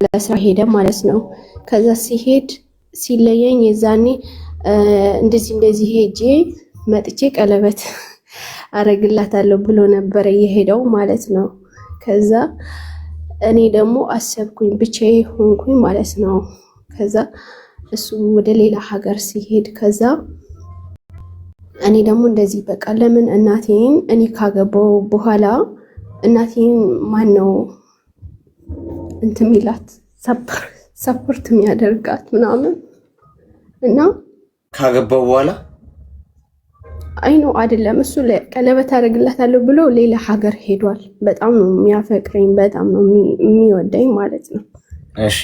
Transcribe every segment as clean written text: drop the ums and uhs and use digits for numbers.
ለስራ ሄደ ማለት ነው። ከዛ ሲሄድ ሲለየኝ የዛኔ እንደዚህ ሄጄ መጥቼ ቀለበት አረግላታለሁ ብሎ ነበር የሄደው ማለት ነው። ከዛ እኔ ደግሞ አሰብኩኝ ብቻዬ ሆንኩኝ ማለት ነው። ከዛ እሱ ወደ ሌላ ሀገር ሲሄድ ከዛ እኔ ደግሞ እንደዚህ በቃ ለምን እናቴን እኔ ካገባው በኋላ እናቴን ማን ነው እንትን ሚላት ሰፖርት የሚያደርጋት ምናምን እና ካገባው በኋላ አይ ነው አይደለም እሱ ቀለበት አደርግላታለሁ ብሎ ሌላ ሀገር ሄዷል። በጣም ነው የሚያፈቅረኝ፣ በጣም ነው የሚወደኝ ማለት ነው።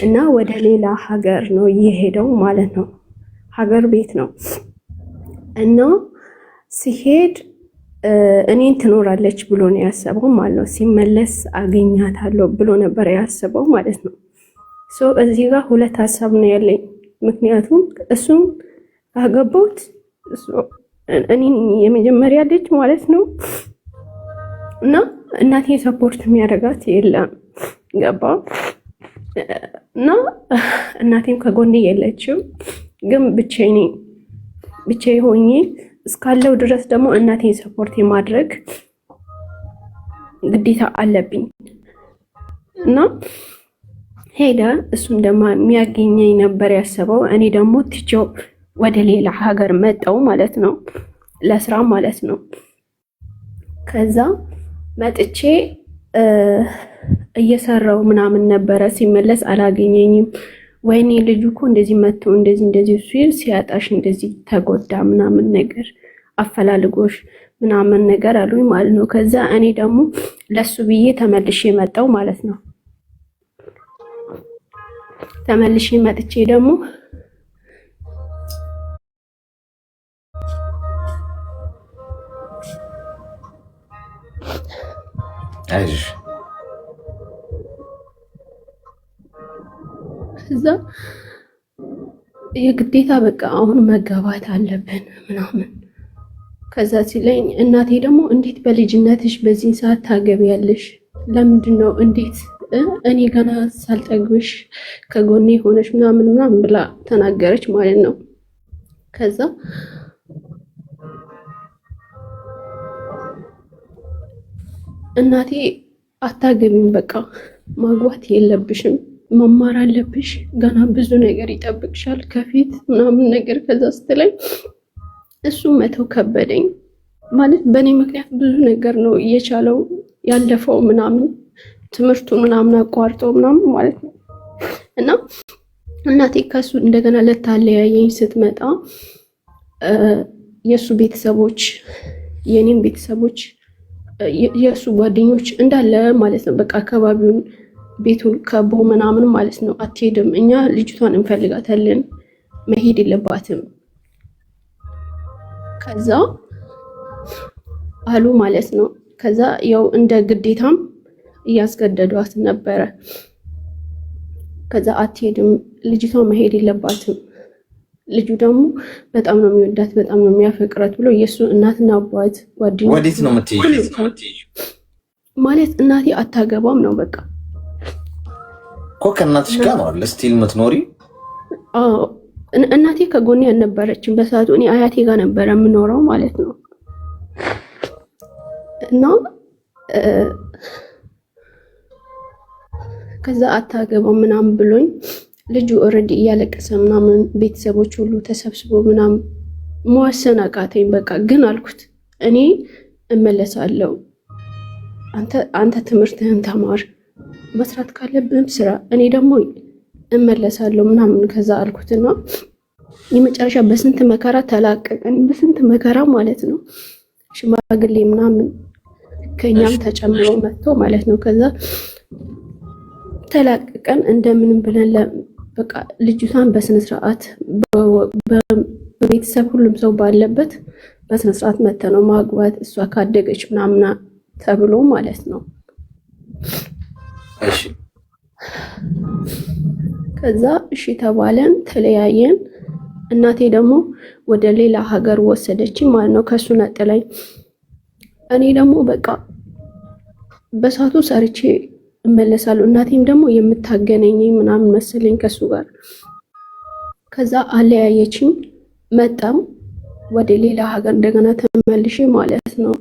እና ወደ ሌላ ሀገር ነው የሄደው ማለት ነው። ሀገር ቤት ነው እና ሲሄድ እኔን ትኖራለች ብሎ ነው ያሰበው ማለት ነው። ሲመለስ አገኛታለሁ ብሎ ነበር ያሰበው ማለት ነው። እዚህ ጋር ሁለት ሀሳብ ነው ያለኝ። ምክንያቱም እሱም ካገባሁት እኔ የመጀመሪያ ልጅ ማለት ነው እና እናቴ ሰፖርት የሚያደርጋት የለም ገባ እና እናቴም ከጎኔ የለችም። ግን ብቻዬ ሆኜ እስካለው ድረስ ደግሞ እናቴን ሰፖርት የማድረግ ግዴታ አለብኝ እና ሄደ። እሱም ደግሞ የሚያገኘኝ ነበር ያሰበው። እኔ ደግሞ ትቼው ወደ ሌላ ሀገር መጣው ማለት ነው፣ ለስራ ማለት ነው። ከዛ መጥቼ እየሰራው ምናምን ነበረ። ሲመለስ አላገኘኝም። ወይኔ ልጁ እኮ እንደዚህ መጥቶ እንደዚህ ሲል ሲያጣሽ እንደዚህ ተጎዳ ምናምን ነገር አፈላልጎሽ ምናምን ነገር አሉኝ ማለት ነው። ከዛ እኔ ደግሞ ለሱ ብዬ ተመልሼ መጣው ማለት ነው። ተመልሼ መጥቼ ደግሞ አይሽ እዛ የግዴታ በቃ አሁን መጋባት አለብን ምናምን። ከዛ ሲለኝ እናቴ ደግሞ እንዴት በልጅነትሽ በዚህ ሰዓት ታገቢያለሽ? ለምንድን ነው እንዴት እኔ ገና ሳልጠግብሽ ከጎኔ ሆነሽ ምናምን ብላ ተናገረች ማለት ነው። ከዛ እናቴ አታገቢም፣ በቃ ማግባት የለብሽም፣ መማር አለብሽ፣ ገና ብዙ ነገር ይጠብቅሻል ከፊት ምናምን ነገር። ከዛ ስትለኝ እሱ መተው ከበደኝ ማለት በእኔ ምክንያት ብዙ ነገር ነው እየቻለው ያለፈው ምናምን ትምህርቱ ምናምን አቋርጦ ምናምን ማለት ነው። እና እናቴ ከሱ እንደገና ለታለያየኝ ስትመጣ የሱ ቤተሰቦች የኔም ቤተሰቦች የሱ ጓደኞች እንዳለ ማለት ነው በቃ አካባቢውን ቤቱን ከቦ ምናምን ማለት ነው። አትሄድም፣ እኛ ልጅቷን እንፈልጋታለን፣ መሄድ የለባትም ከዛ አሉ ማለት ነው። ከዛ ያው እንደ ግዴታም እያስገደዷት ነበረ። ከዛ አትሄድም፣ ልጅቷ መሄድ የለባትም፣ ልጁ ደግሞ በጣም ነው የሚወዳት፣ በጣም ነው የሚያፈቅራት ብሎ የሱ እናትና አባት ጓደኞች ወዴት ነው የምትሄጂው ማለት እናቴ አታገባም ነው በቃ እኮ ከእናትሽ ጋር ነው አለ ስቲል የምትኖሪ? አዎ እናቴ ከጎኔ አልነበረችም በሰዓቱ። እኔ አያቴ ጋር ነበረ የምኖረው ማለት ነው። እና ከዛ አታገባም ምናምን ብሎኝ ልጁ ኦልሬዲ እያለቀሰ ምናምን ቤተሰቦች ሁሉ ተሰብስቦ ምናምን መወሰን አቃተኝ። በቃ ግን አልኩት እኔ እመለሳለሁ፣ አንተ ትምህርትህን ተማር፣ መስራት ካለብህም ስራ፣ እኔ ደግሞ እመለሳለሁ ምናምን። ከዛ አልኩትና የመጨረሻ በስንት መከራ ተላቀቀን፣ በስንት መከራ ማለት ነው። ሽማግሌ ምናምን ከኛም ተጨምሮ መጥቶ ማለት ነው። ከዛ ተላቀቀን እንደምንም ብለን በቃ ልጅቷን በስነ ስርዓት በቤተሰብ ሁሉም ሰው ባለበት በስነ ስርዓት መተነው ማግባት እሷ ካደገች ምናምን ተብሎ ማለት ነው። እሺ ከዛ እሺ ተባለን፣ ተለያየን። እናቴ ደግሞ ወደ ሌላ ሀገር ወሰደች ማለት ነው ከሱ ነጥለኝ። እኔ ደግሞ በቃ በሳቱ ሰርቼ እመለሳለሁ። እናቴም ደግሞ የምታገናኘኝ ምናምን መሰለኝ ከሱ ጋር። ከዛ አለያየችኝ። መጣም ወደ ሌላ ሀገር እንደገና ተመልሼ ማለት ነው።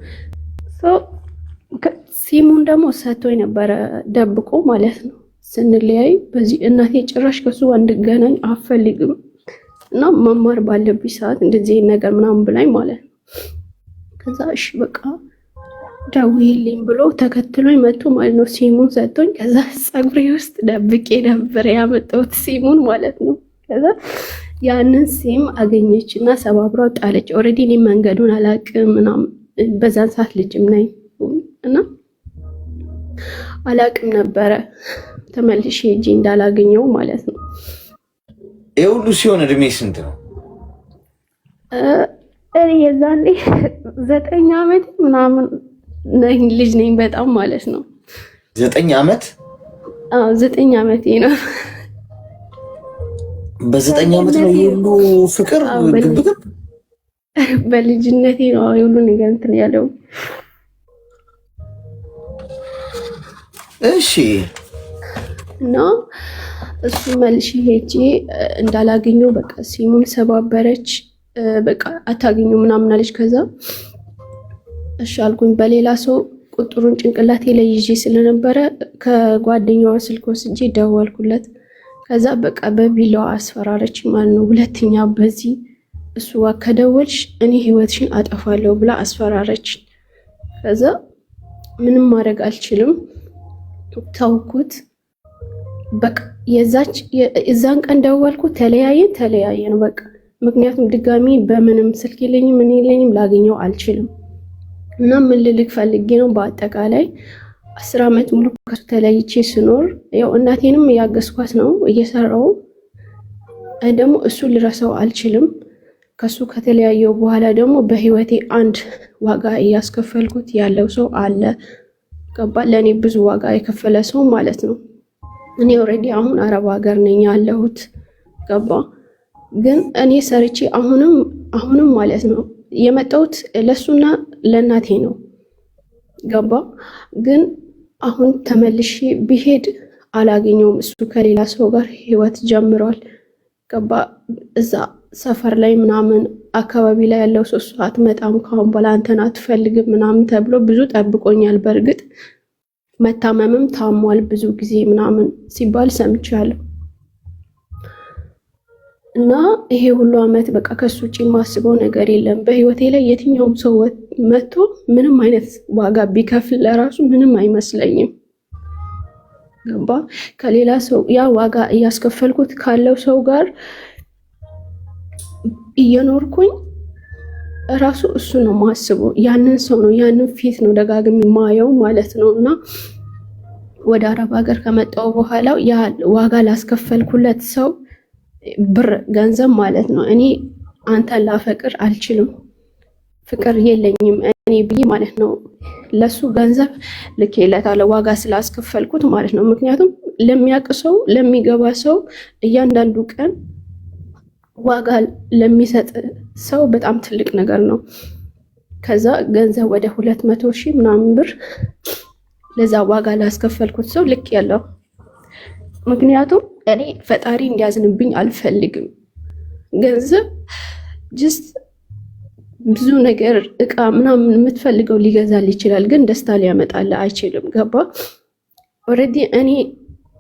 ሲሙን ደግሞ ሰጥቶኝ ነበረ ደብቆ ማለት ነው። ስንለያይ በዚህ እናቴ ጭራሽ ከሱ እንድገናኝ አፈልግም እና መማር ባለብኝ ሰዓት እንደዚህ ነገር ምናምን ብላኝ ማለት ነው። ከዛ እሺ በቃ ደውዪልኝ ብሎ ተከትሎኝ መጥቶ ማለት ነው። ሲሙን ሰጥቶኝ ከዛ ፀጉሬ ውስጥ ደብቄ ነበር ያመጣሁት ሲሙን ማለት ነው። ከዛ ያንን ሲም አገኘች እና ሰባብራ ጣለች። ኦልሬዲ እኔ መንገዱን አላቅም ምናምን በዛን ሰዓት ልጅም ነኝ እና አላቅም ነበረ ተመልሼ ሄጄ እንዳላገኘው ማለት ነው። ይሄ ሁሉ ሲሆን እድሜ ስንት ነው? እኔ የዛኔ 9 ዓመት ምናምን ልጅ ነኝ በጣም ማለት ነው። 9 ዓመት? አዎ 9 ዓመቴ ነው። በ9 ዓመት ነው ሁሉ ፍቅር ግብግብ? በልጅነቴ ነው ሁሉ ነገር እንትን ያለው። እሺ እና እሱ መልሼ ሄጄ እንዳላገኘው በቃ ሲሙን ሰባበረች። በቃ አታገኙ ምናምን አለች። ከዛ እሺ አልኩኝ። በሌላ ሰው ቁጥሩን ጭንቅላቴ ላይ ይዤ ስለነበረ ከጓደኛዋ ስልክ ወስጄ ደወልኩለት። ከዛ በቃ በቢላዋ አስፈራረች ማለት ነው። ሁለተኛ በዚህ እሱ ከደወልሽ እኔ ህይወትሽን አጠፋለሁ ብላ አስፈራረች። ከዛ ምንም ማድረግ አልችልም ታውኩት። በቃ የዛን ቀን ደወልኩት። ተለያየን በቃ። ምክንያቱም ድጋሚ በምንም ስልክ የለኝም ምን የለኝም ላገኘው አልችልም። እና ምን ልልክ ፈልጌ ነው በአጠቃላይ 10 ዓመት ሙሉ ከሱ ተለይቼ ስኖር ያው እናቴንም እያገዝኳት ነው እየሰራው ደግሞ እሱ ልረሳው አልችልም። ከሱ ከተለያየው በኋላ ደግሞ በህይወቴ አንድ ዋጋ እያስከፈልኩት ያለው ሰው አለ። ገባ? ለኔ ብዙ ዋጋ የከፈለ ሰው ማለት ነው። እኔ ኦልሬዲ አሁን አረብ ሀገር ነኝ ያለሁት። ገባ? ግን እኔ ሰርቼ አሁንም ማለት ነው የመጣሁት ለሱና ለእናቴ ነው። ገባ? ግን አሁን ተመልሼ ቢሄድ አላገኘውም። እሱ ከሌላ ሰው ጋር ህይወት ጀምሯል። ገባ? እዛ ሰፈር ላይ ምናምን አካባቢ ላይ ያለው ሰው እሱ አትመጣም ካሁን በኋላ አንተን አትፈልግም ምናምን ተብሎ ብዙ ጠብቆኛል። በእርግጥ መታመምም ታሟል ብዙ ጊዜ ምናምን ሲባል ሰምቻለሁ። እና ይሄ ሁሉ አመት በቃ ከሱ ውጭ የማስበው ነገር የለም በህይወቴ ላይ። የትኛውም ሰው መጥቶ ምንም አይነት ዋጋ ቢከፍል ለራሱ ምንም አይመስለኝም። ገባ? ከሌላ ሰው ያ ዋጋ እያስከፈልኩት ካለው ሰው ጋር እየኖርኩኝ ራሱ እሱ ነው ማስበው። ያንን ሰው ነው ያንን ፊት ነው ደጋግሜ ማየው ማለት ነው። እና ወደ አረብ ሀገር ከመጣው በኋላ ያ ዋጋ ላስከፈልኩለት ሰው ብር ገንዘብ ማለት ነው። እኔ አንተን ላፈቅር አልችልም፣ ፍቅር የለኝም እኔ ብዬ ማለት ነው ለሱ ገንዘብ ልኬለታለሁ ዋጋ ስላስከፈልኩት ማለት ነው። ምክንያቱም ለሚያውቅ ሰው ለሚገባ ሰው እያንዳንዱ ቀን ዋጋ ለሚሰጥ ሰው በጣም ትልቅ ነገር ነው። ከዛ ገንዘብ ወደ 200,000 ምናምን ብር ለዛ ዋጋ ላስከፈልኩት ሰው ልክ ያለው። ምክንያቱም እኔ ፈጣሪ እንዲያዝንብኝ አልፈልግም። ገንዘብ ጀስት ብዙ ነገር እቃ ምናምን የምትፈልገው ሊገዛል ይችላል፣ ግን ደስታ ሊያመጣል አይችልም። ገባ? ኦልሬዲ እኔ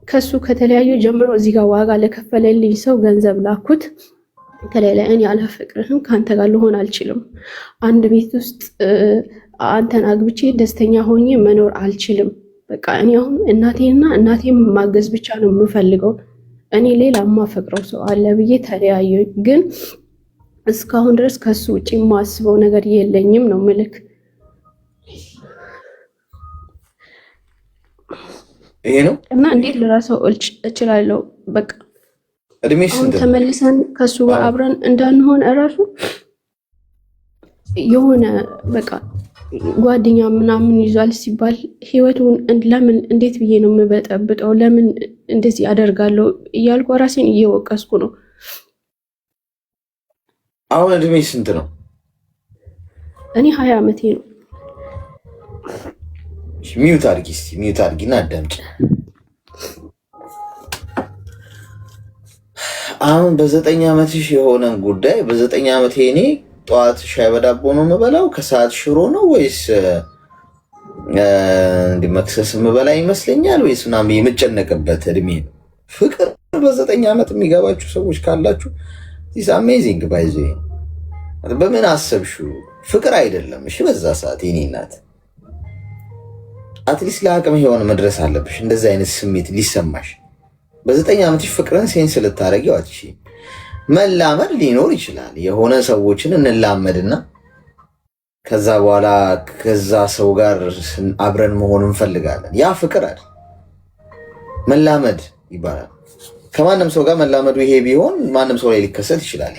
ከሱ ከተለያዩ ጀምሮ እዚህ ጋር ዋጋ ለከፈለልኝ ሰው ገንዘብ ላኩት። ከሌላ እኔ አላፈቅርህም፣ ከአንተ ጋር ልሆን አልችልም፣ አንድ ቤት ውስጥ አንተን አግብቼ ደስተኛ ሆኜ መኖር አልችልም። በቃ እኔ አሁን እናቴን ማገዝ ብቻ ነው የምፈልገው። እኔ ሌላ የማፈቅረው ሰው አለ ብዬ ተለያየኝ። ግን እስካሁን ድረስ ከሱ ውጭ የማስበው ነገር የለኝም ነው ምልክ። ይሄ ነው እና እንዴት ልረሳው እችላለሁ? በቃ አሁን ተመልሰን ከሱ ጋር አብረን እንዳንሆን እራሱ የሆነ በቃ ጓደኛ ምናምን ይዟል ሲባል ህይወቱን ለምን እንዴት ብዬ ነው የምበጠብጠው? ለምን እንደዚህ አደርጋለሁ እያልኩ ራሴን እየወቀስኩ ነው። አሁን እድሜ ስንት ነው? እኔ 20 ዓመቴ ነው። ሚዩት አድርጊ እስኪ፣ ሚዩት አድርጊና አዳምጪ። አሁን በ9 ዓመትሽ የሆነን ጉዳይ በ9 ዓመቴ እኔ ጠዋት ሻይ በዳቦ ነው የምበላው፣ ከሰዓት ሽሮ ነው ወይስ እንዲህ መክሰስ የምበላ ይመስለኛል ወይስ ምናምን የምጨነቅበት እድሜ ነው። ፍቅር በ9 ዓመት የሚገባችሁ ሰዎች ካላችሁ ዚስ አሜዚንግ ባይዘ በምን አሰብሽው? ፍቅር አይደለም። እሺ በዛ ሰዓት የኔ እናት አትሊስት ለአቅም ሔዋን መድረስ አለብሽ። እንደዚህ አይነት ስሜት ሊሰማሽ በ9 ዓመትሽ ፍቅርን ሴንስ ልታደርጊው አትችይም። መላመድ ሊኖር ይችላል። የሆነ ሰዎችን እንላመድና ከዛ በኋላ ከዛ ሰው ጋር አብረን መሆን እንፈልጋለን። ያ ፍቅር አይደል፣ መላመድ ይባላል። ከማንም ሰው ጋር መላመዱ ይሄ ቢሆን ማንም ሰው ላይ ሊከሰት ይችላል።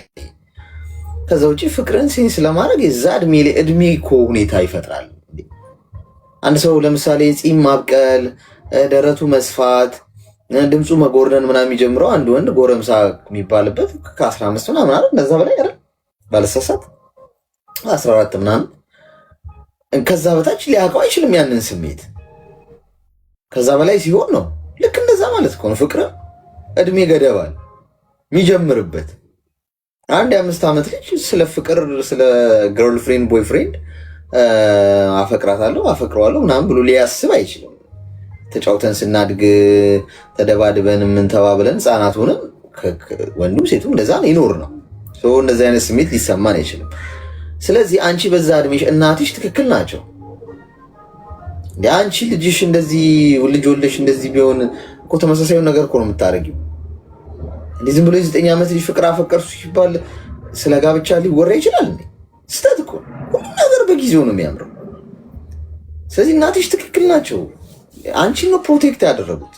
ከዛ ውጭ ፍቅርን ሴንስ ለማድረግ የዛ እድሜ እኮ ሁኔታ ይፈጥራል። አንድ ሰው ለምሳሌ ፂም ማብቀል፣ ደረቱ መስፋት፣ ድምፁ መጎርነን ምናምን የሚጀምረው አንድ ወንድ ጎረምሳ የሚባልበት ከ15 ምናምን አይደል? እንደዛ በላይ አይደል? ባለሳሳት 14 ምናምን ከዛ በታች ሊያውቀው አይችልም ያንን ስሜት። ከዛ በላይ ሲሆን ነው ልክ እንደዛ ማለት እኮ ነው። ፍቅር እድሜ ገደባል የሚጀምርበት። አንድ የ5 ዓመት ልጅ ስለ ፍቅር ስለ ገርልፍሬንድ ቦይፍሬንድ አፈቅራታለሁ አፈቅረዋለሁ ምናምን ብሎ ሊያስብ አይችልም። ተጫውተን ስናድግ ተደባድበን የምንተባብለን ህፃናት ሆነን ወንዱም ሴቱም እንደዛ ይኖር ነው። እንደዚህ አይነት ስሜት ሊሰማን አይችልም። ስለዚህ አንቺ በዛ እድሜሽ እናትሽ ትክክል ናቸው። አንቺ ልጅሽ እንደዚህ ልጅ ወልደሽ እንደዚህ ቢሆን እኮ ተመሳሳዩን ነገር እኮ ነው የምታደርጊው። እንዴ ዝም ብሎ የ9 ዓመት ልጅ ፍቅር አፈቀርሱ ሲባል ስለ ጋብቻ ሊወራ ይችላል እንዴ? ስህተት እኮ ሁሉ ነገር በጊዜው ነው የሚያምረው። ስለዚህ እናትሽ ትክክል ናቸው። አንቺን ነው ፕሮቴክት ያደረጉት።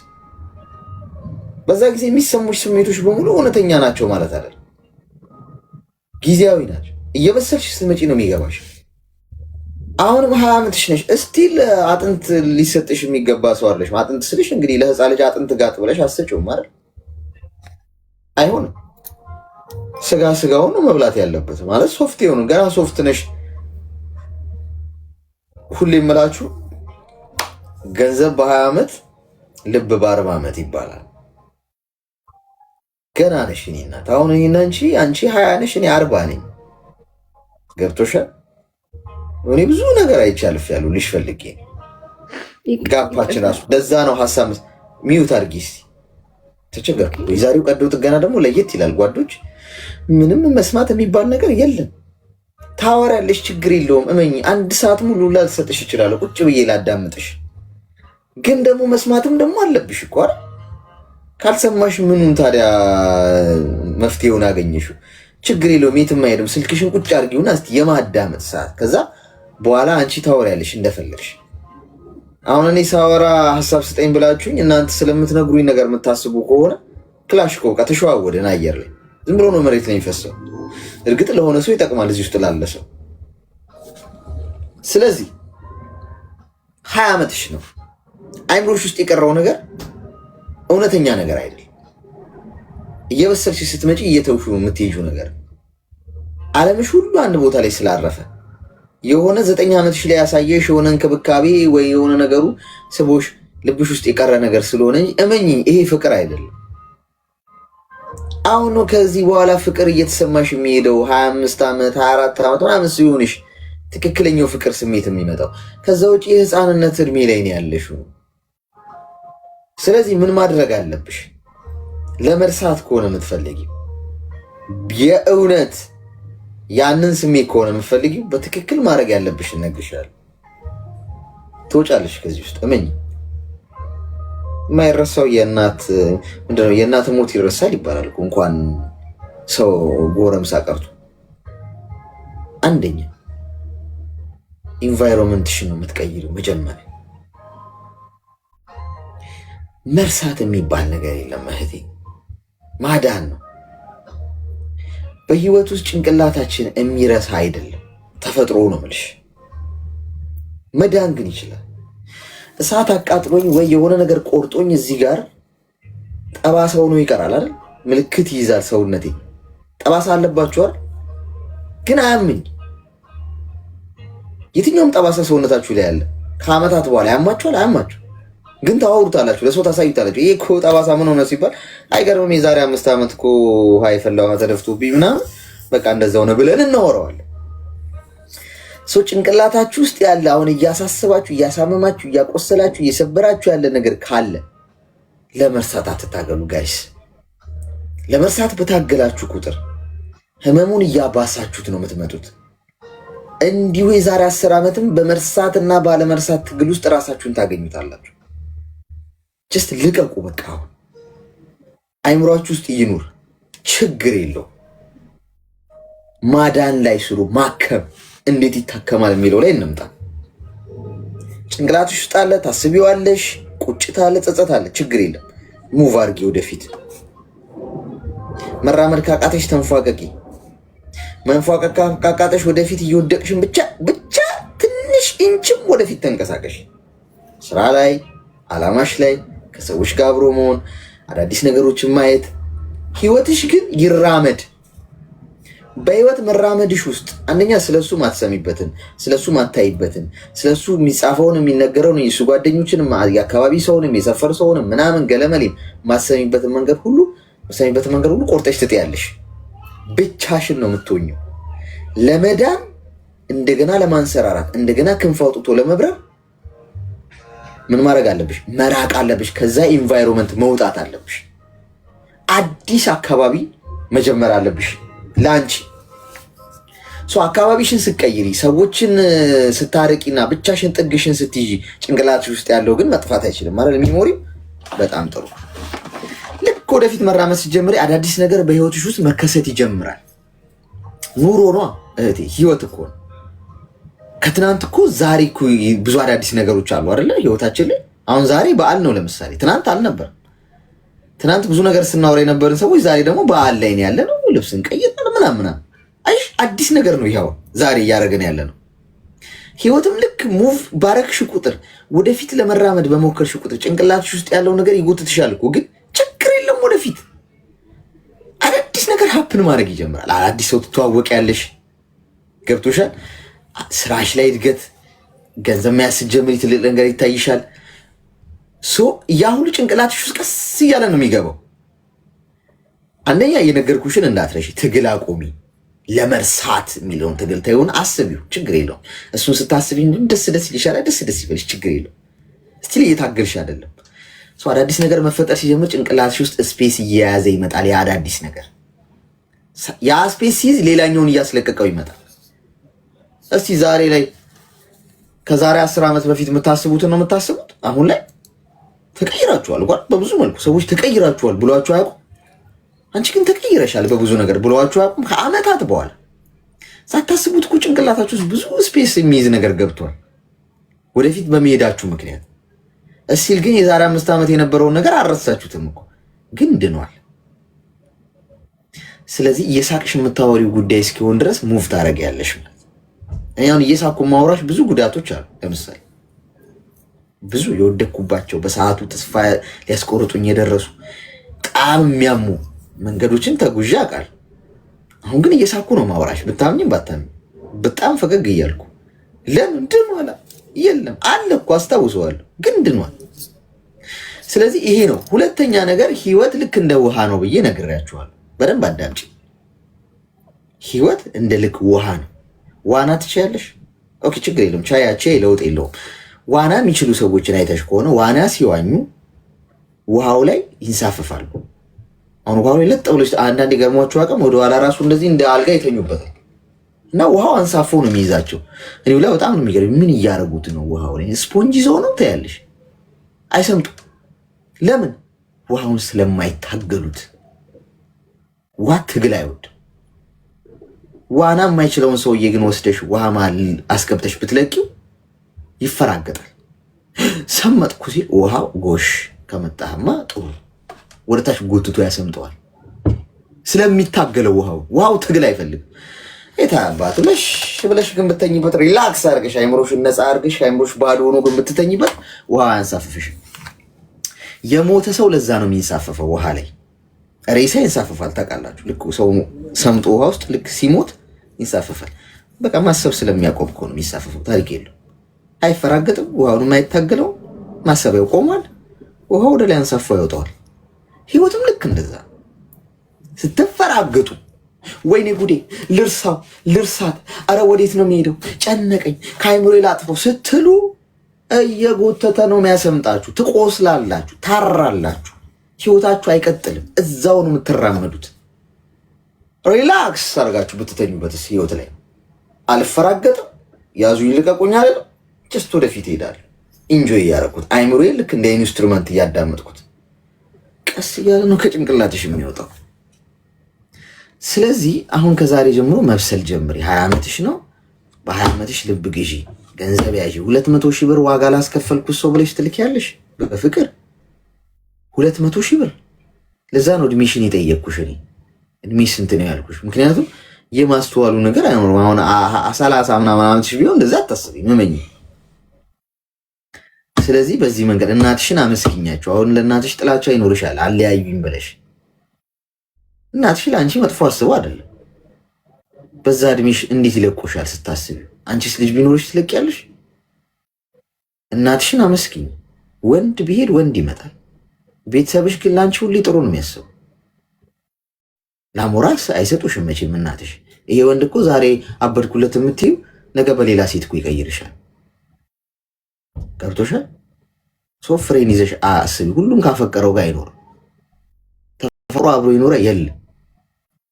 በዛ ጊዜ የሚሰሙሽ ስሜቶች በሙሉ እውነተኛ ናቸው ማለት አይደለም፣ ጊዜያዊ ናቸው። እየበሰልሽ ስትመጪ ነው የሚገባሽ። አሁንም 20 ዓመትሽ ነሽ። እስቲል አጥንት ሊሰጥሽ የሚገባ ሰው አለሽ። አጥንት ስልሽ እንግዲህ ለህፃን ልጅ አጥንት ጋጥ ብለሽ አሰጪውም አይደል? አይሆንም። ስጋውን ነው መብላት ያለበት ማለት ሶፍት የሆኑ ገና ሶፍት ነሽ። ሁሌ የምላችሁ ገንዘብ በ20 ዓመት ልብ በ40 ዓመት ይባላል። ገና ነሽ እኔ እናት። አሁን አንቺ 20 ነሽ፣ እኔ 40 ነኝ። ገብቶሻል? እኔ ብዙ ነገር አይቻልፍ ያሉ ልሽ ፈልጌ ጋፓችን ራሱ ለዛ ነው ሀሳብ ሚዩት አድርጊ እስቲ። ተቸገርኩ። የዛሬው ቀዶ ጥገና ደግሞ ለየት ይላል ጓዶች። ምንም መስማት የሚባል ነገር የለም። ታወሪያለሽ፣ ችግር የለውም። እመኝ 1 ሰዓት ሙሉ ላልሰጥሽ እችላለሁ፣ ቁጭ ብዬ ላዳምጥሽ። ግን ደግሞ መስማትም ደግሞ አለብሽ እኮ አይደል? ካልሰማሽ ምኑን ታዲያ መፍትሄውን አገኘሽው? ችግር የለውም፣ የትም አይሄድም። ስልክሽን ቁጭ አድርጊውና እስቲ የማዳመጥ ሰዓት፣ ከዛ በኋላ አንቺ ታወሪያለሽ እንደፈለግሽ። አሁን እኔ ሳወራ ሀሳብ ስጠኝ ብላችሁኝ እናንተ ስለምትነግሩኝ ነገር የምታስቡ ከሆነ ክላሽ እኮ በቃ ተሸዋወደን አየር ላይ ዝም ብሎ ነው መሬት ላይ የሚፈሰው። እርግጥ ለሆነ ሰው ይጠቅማል እዚህ ውስጥ ላለ ሰው። ስለዚህ 20 ዓመትሽ ነው። አይምሮሽ ውስጥ የቀረው ነገር እውነተኛ ነገር አይደለም። እየበሰልሽ ስትመጪ እየተውሹ የምትይዥው ነገር ዓለምሽ ሁሉ አንድ ቦታ ላይ ስላረፈ የሆነ 9 ዓመትሽ ላይ ያሳየሽ የሆነ እንክብካቤ ወይ የሆነ ነገሩ ስቦሽ ልብሽ ውስጥ የቀረ ነገር ስለሆነ እመኚ፣ ይሄ ፍቅር አይደለም። አሁን ከዚህ በኋላ ፍቅር እየተሰማሽ የሚሄደው 25 ዓመት 24 ዓመት ምናምን ሲሆንሽ ትክክለኛው ፍቅር ስሜት የሚመጣው። ከዛ ውጭ የህፃንነት እድሜ ላይ ነው ያለሽው። ስለዚህ ምን ማድረግ አለብሽ? ለመርሳት ከሆነ የምትፈልጊው የእውነት ያንን ስሜት ከሆነ የምትፈልጊው በትክክል ማድረግ ያለብሽ እነግርሻለሁ። ትወጫለሽ ከዚህ ውስጥ እመኝ። የማይረሳው ምንድነው የእናት ሞት ይረሳል ይባላል እኮ እንኳን ሰው ጎረምሳ ቀርቶ። አንደኛ ኢንቫይሮንመንትሽን ነው የምትቀይሪው። መጀመሪያ መርሳት የሚባል ነገር የለም እህቴ፣ ማዳን ነው። በህይወት ውስጥ ጭንቅላታችን የሚረሳ አይደለም፣ ተፈጥሮ ነው የምልሽ። መዳን ግን ይችላል። እሳት አቃጥሎኝ ወይ የሆነ ነገር ቆርጦኝ እዚህ ጋር ጠባሳ ሆኖ ይቀራል አይደል? ምልክት ይይዛል ሰውነቴ። ጠባሳ አለባችሁ አይደል? ግን አያምኝ። የትኛውም ጠባሳ ሰውነታችሁ ላይ ያለ ከዓመታት በኋላ ያማችኋል? አያማችሁ? ግን ታወሩታላችሁ፣ ለሰው ታሳዩታላችሁ። ይሄ እኮ ጠባሳ ምን ሆነ ሲባል አይገርምም የዛሬ 5 ዓመት እኮ ውሃ የፈላው ተደፍቶብኝ ምናምን በቃ እንደዛው ነው ብለን እናወራዋለን። ሰው ጭንቅላታችሁ ውስጥ ያለ አሁን እያሳስባችሁ እያሳመማችሁ እያቆሰላችሁ እየሰበራችሁ ያለ ነገር ካለ ለመርሳት አትታገሉ ጋይስ። ለመርሳት በታገላችሁ ቁጥር ህመሙን እያባሳችሁት ነው የምትመጡት። እንዲሁ የዛሬ 10 ዓመትም በመርሳትና ባለመርሳት ትግል ውስጥ ራሳችሁን ታገኙታላችሁ። ጀስት ልቀቁ በቃ። አሁን አይምሯችሁ ውስጥ ይኑር፣ ችግር የለው። ማዳን ላይ ስሩ። ማከም እንዴት ይታከማል የሚለው ላይ እንምጣ። ጭንቅላትሽ ውስጥ አለ፣ ታስቢዋለሽ፣ ቁጭት አለ፣ ጸጸት አለ፣ ችግር የለም። ሙቭ አድርጊ ወደፊት። መራመድ ካቃተሽ ተንፏቀቂ። መንፏቀቅ ካቃተሽ ወደፊት እየወደቅሽን ብቻ ትንሽ ኢንችም ወደፊት ተንቀሳቀሽ። ስራ ላይ፣ አላማሽ ላይ፣ ከሰዎች ጋር አብሮ መሆን፣ አዳዲስ ነገሮችን ማየት። ህይወትሽ ግን ይራመድ። በህይወት መራመድሽ ውስጥ አንደኛ ስለሱ ማትሰሚበትን፣ ስለሱ ማታይበትን፣ ስለሱ የሚጻፈውን የሚነገረውን የሱ ጓደኞችንም የአካባቢ ሰውንም የሰፈር ሰውንም ምናምን ገለመሌም ማትሰሚበትን መንገድ ሁሉ ቆርጠሽ ትጥያለሽ። ብቻሽን ነው የምትሆኘው። ለመዳን እንደገና ለማንሰራራት እንደገና ክንፍ አውጥቶ ለመብረር ምን ማድረግ አለብሽ? መራቅ አለብሽ። ከዛ ኢንቫይሮንመንት መውጣት አለብሽ። አዲስ አካባቢ መጀመር አለብሽ ለአንቺ። አካባቢሽን ስትቀይሪ፣ ሰዎችን ስታርቂና ብቻሽን ጥግሽን ስትይዢ ጭንቅላትሽ ውስጥ ያለው ግን መጥፋት አይችልም ማለት ሚሞሪው በጣም ጥሩ። ልክ ወደፊት መራመድ ስትጀምሪ አዳዲስ ነገር በህይወትሽ ውስጥ መከሰት ይጀምራል። ኑሮ ነው እህቴ፣ ህይወት እኮ ነው። ከትናንት እኮ ዛሬ እኮ ብዙ አዳዲስ ነገሮች አሉ አይደለ ህይወታችን ላይ። አሁን ዛሬ በዓል ነው ለምሳሌ፣ ትናንት አልነበረም። ትናንት ብዙ ነገር ስናወራ የነበርን ሰዎች ዛሬ ደግሞ በዓል ላይ ነው ያለ ነው። ልብስን ቀይረን ምናምን አይሽ አዲስ ነገር ነው ይሄው ዛሬ እያደረገን ያለ ነው። ህይወትም ልክ ሙቭ ባረክሽ ቁጥር ወደፊት ለመራመድ በሞከርሽ ቁጥር ጭንቅላትሽ ውስጥ ያለው ነገር ይጎትትሻል እኮ። ግን ችግር የለም፣ ወደፊት አዳዲስ ነገር ሀፕን ማድረግ ይጀምራል። አዳዲስ ሰው ትተዋወቂያለሽ። ገብቶሻል? ስራሽ ላይ እድገት፣ ገንዘብ መያዝ ስትጀምሪ ትልቅ ነገር ይታይሻል። ያ ሁሉ ጭንቅላትሽ ውስጥ ቀስ እያለ ነው የሚገባው። አንደኛ የነገርኩሽን እንዳትረሺ፣ ትግል አቆሚ። ለመርሳት የሚለውን ትግል ታይሆን አስቢው፣ ችግር የለውም። እሱን ስታስቢ ደስ ይልሻል፣ ደስ ይበልሽ፣ ችግር የለውም። ስቲል እየታገልሽ አይደለም። አዳዲስ ነገር መፈጠር ሲጀምር ጭንቅላትሽ ውስጥ ስፔስ እየያዘ ይመጣል። ያ አዳዲስ ነገር ያ ስፔስ ሲይዝ ሌላኛውን እያስለቀቀው ይመጣል። እስቲ ዛሬ ላይ ከዛሬ 10 ዓመት በፊት የምታስቡትን ነው የምታስቡት። አሁን ላይ ተቀይራችኋል እንኳን በብዙ መልኩ ሰዎች ተቀይራችኋል ብሏችሁ አያውቁም። አንቺ ግን ተቀይረሻል በብዙ ነገር ብሏችሁ አያውቁም። ከዓመታት በኋላ ሳታስቡት እኮ ጭንቅላታችሁ ውስጥ ብዙ ስፔስ የሚይዝ ነገር ገብቷል ወደፊት በመሄዳችሁ ምክንያት። እስቲል ግን የዛሬ 5 ዓመት የነበረውን ነገር አልረሳችሁትም እኮ፣ ግን ድኗል። ስለዚህ እየሳቅሽ የምታወሪው ጉዳይ እስኪሆን ድረስ ሙቭ ታደርጊያለሽ ማለት። እኔ አሁን እየሳቅኩ ማውራሽ ብዙ ጉዳቶች አሉ። ለምሳሌ ብዙ የወደቅኩባቸው በሰዓቱ ተስፋ ሊያስቆርጡኝ የደረሱ በጣም የሚያሙ መንገዶችን ተጉዣ አውቃለሁ። አሁን ግን እየሳቅኩ ነው ማውራሽ፣ ብታምኝም ባታምኝ፣ በጣም ፈገግ እያልኩ። ለምን ድኗል? የለም አለ እኮ አስታውሰዋለሁ፣ ግን ድኗል። ስለዚህ ይሄ ነው። ሁለተኛ ነገር ህይወት ልክ እንደ ውሃ ነው ብዬ ነግሬያችኋለሁ። በደንብ አዳምጪ። ህይወት እንደ ልክ ውሃ ነው። ዋና ትችያለሽ? ኦኬ፣ ችግር የለም። ቻያቼ ለውጥ የለውም። ዋና የሚችሉ ሰዎችን አይተሽ ከሆነ ዋና ሲዋኙ ውሃው ላይ ይንሳፈፋሉ። አሁን ውሃው ላይ ለጥ ብሎ አንዳንዴ ገርሟቸው አቅም ወደኋላ ራሱ እንደዚህ እንደ አልጋ ይተኙበታል እና ውሃው አንሳፎ ነው የሚይዛቸው። እኔ ላይ በጣም ነው የሚገርም። ምን እያደረጉት ነው? ውሃው ላይ ስፖንጅ ይዘው ነው ታያለሽ። አይሰምጡም። ለምን? ውሃውን ስለማይታገሉት። ውሃ ትግል አይወድ። ዋና የማይችለውን ሰውዬ ግን ወስደሽ ውሃ መሀል አስገብተሽ ብትለቂው ይፈራገጣል። ሰመጥኩ ሲል ውሃው ጎሽ ከመጣህማ ጥሩ ወደታች ጎትቶ ያሰምጠዋል። ስለሚታገለው ውሃው ትግል አይፈልግም። የታባቱ ለሽ ብለሽ ግን ብትተኝበት፣ ሪላክስ አድርገሽ አይምሮሽን ነፃ አድርገሽ አይምሮሽ ባዶ ሆኖ ግን ብትተኝበት ውሃ አያንሳፍፍሽ። የሞተ ሰው ለዛ ነው የሚንሳፈፈው ውሃ ላይ። ሬሳ ይንሳፈፋል ታውቃላችሁ። ልክ ሰው ሰምጦ ውሃ ውስጥ ልክ ሲሞት ይንሳፈፋል። በቃ ማሰብ ስለሚያቆም እኮ ነው የሚንሳፈፈው። ታሪክ የለው፣ አይፈራገጥም። ውሃውን የማይታገለው ማሰቢያው ቆሟል። ውሃ ወደ ላይ አንሳፎ ያወጣዋል። ህይወትም ልክ እንደዛ ስትፈራገጡ ወይኔ ጉዴ ልርሳው ልርሳት፣ አረ ወዴት ነው የሚሄደው ጨነቀኝ ከአይምሮ ላጥፈው ስትሉ እየጎተተ ነው የሚያሰምጣችሁ። ትቆስላላችሁ፣ ታራላችሁ። ህይወታችሁ አይቀጥልም። እዛው ነው የምትራመዱት። ሪላክስ አድርጋችሁ ብትተኙበትስ ህይወት ላይ አልፈራገጥም፣ ያዙኝ ልቀቁኝ አይደለም። ጀስት ወደፊት እሄዳለሁ። ኢንጆይ እያደረኩት አይምሮዬ ልክ እንደ ኢንስትሩመንት እያዳመጥኩት ቀስ እያለ ነው ከጭንቅላትሽ የሚወጣው። ስለዚህ አሁን ከዛሬ ጀምሮ መብሰል ጀምሪ። 20 ዓመትሽ ነው። በ20 ዓመትሽ ልብ ግዢ፣ ገንዘብ ያዢ። 200 ሺህ ብር ዋጋ ላስከፈልኩት ሰው ብለሽ ትልኪያለሽ በፍቅር 200 ሺህ ብር። ለዛ ነው እድሜሽን የጠየቅኩሽ። እኔ እድሜሽ ስንት ነው ያልኩሽ፣ ምክንያቱም የማስተዋሉ ነገር አይኖርም። አሁን 30 ምናምን ዓመትሽ ቢሆን እንደዛ አታስቢ መመኝ። ስለዚህ በዚህ መንገድ እናትሽን አመስግኛቸው። አሁን ለእናትሽ ጥላቻ ይኖርሻል አለያዩኝ ብለሽ። እናትሽ ለአንቺ መጥፎ አስበው አይደለም። በዛ እድሜሽ እንዴት ይለቆሻል ስታስቢ? አንቺስ ልጅ ቢኖርሽ ትለቂያለሽ? እናትሽን አመስግኝ። ወንድ ቢሄድ ወንድ ይመጣል። ቤተሰብሽ ግን ለአንቺ ሁሌ ጥሩ ነው የሚያስቡ። ለአሞራስ አይሰጡሽም መቼም እናትሽ። ይሄ ወንድ እኮ ዛሬ አበድኩለት የምትይው ነገ በሌላ ሴት እኮ ይቀይርሻል። ገብቶሻል? ፍሬን ይዘሽ አስቢ። ሁሉም ካፈቀረው ጋር አይኖርም። ተፈጥሮ አብሮ ይኖረ የለም።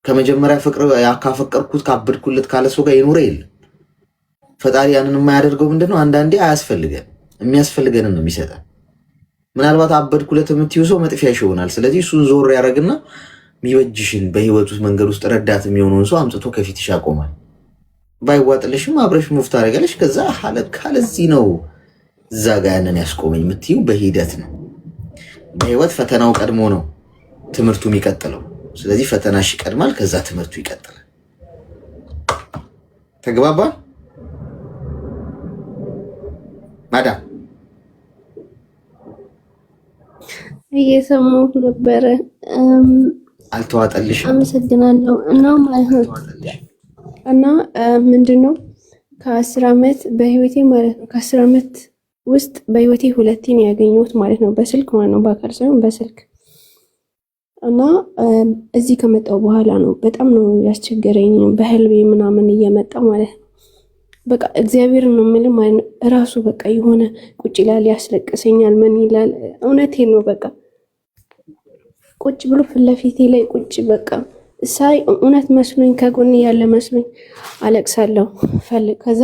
ከመጀመሪያ ፍቅር ካፈቀርኩት ካበድኩለት ካለ ሰው ጋር ይኖረ የለም። ፈጣሪ ያንን የማያደርገው ምንድነው? አንዳንዴ አያስፈልገን የሚያስፈልገንን ነው የሚሰጠን። ምናልባት አበድኩለት የምትይው ሰው መጥፊያሽ ይሆናል። ስለዚህ እሱን ዞር ያደርግና የሚበጅሽን በህይወት ውስጥ መንገድ ውስጥ ረዳት የሚሆነውን ሰው አምጥቶ ከፊትሽ ያቆማል። ባይዋጥልሽም አብረሽ ሙፍት አደረገለሽ። ከዛ ካለዚህ ነው እዛ ጋር ያንን ያስቆመኝ የምትይው በሂደት ነው። በህይወት ፈተናው ቀድሞ ነው ትምህርቱ የሚቀጥለው። ስለዚህ ፈተናሽ ይቀድማል፣ ከዛ ትምህርቱ ይቀጥላል። ተግባባን ማዳም? እየሰማሁት ነበረ። አልተዋጠልሽም? አመሰግናለሁ። እና ማለት ነው እና ምንድነው ከ10 ዓመት በህይወቴ ማለት ነው ከ10 ዓመት ውስጥ በህይወቴ 2 ነው ያገኘሁት ማለት ነው። በስልክ ማለት ነው፣ በአካል ሳይሆን በስልክ። እና እዚህ ከመጣሁ በኋላ ነው በጣም ነው ያስቸገረኝ። በህልሜ ምናምን እየመጣ ማለት ነው በቃ እግዚአብሔር ነው የምልህ ማለት ነው። እራሱ በቃ የሆነ ቁጭ ይላል፣ ያስለቅሰኛል። ምን ይላል? እውነቴን ነው። በቃ ቁጭ ብሎ ፊት ለፊቴ ላይ ቁጭ በቃ ሳይ እውነት መስሎኝ ከጎን ያለ መስሎኝ አለቅሳለሁ። ከዛ